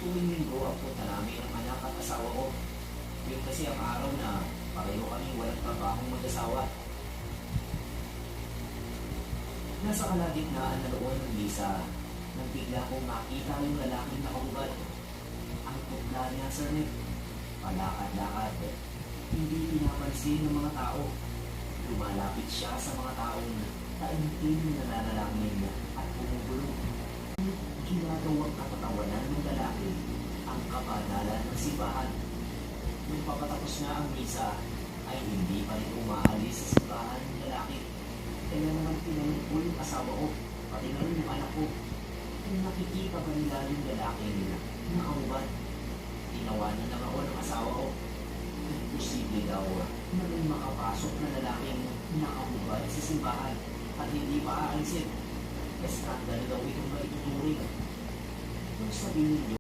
Tuwing linggo ang punta namin ang anak at asawa ko. Yun kasi ang araw na pareho kami walang trabahong mag-asawa. Nasa kalagitnaan na roon ng misa, nang bigla kong makita yung lalaking nakahubad. Ang putla niya, Sir Nick. Palakad-lakad. Hindi pinapansin ng mga tao. Lumalapit siya sa mga taong taimtim na nananalangin at bumubulong. Ginagawang katatawanan ng lalaki ang kabanalan ng simbahan. Nung papatapos na ang misa, ay hindi pa rin umaalis sa simbahan ng lalaki. Kaya naman pinanong ko yung asawa ko, pati na rin yung anak ko. Kung nakikita ba nila yung lalaki nila, nakahubad. Tinawanan lang ako ng asawa ko. Imposible daw na may makapasok na lalaking nakahubad sa simbahan at hindi pa aalisin. Eskandalo daw itong maituturing. Nung sabihin niyo,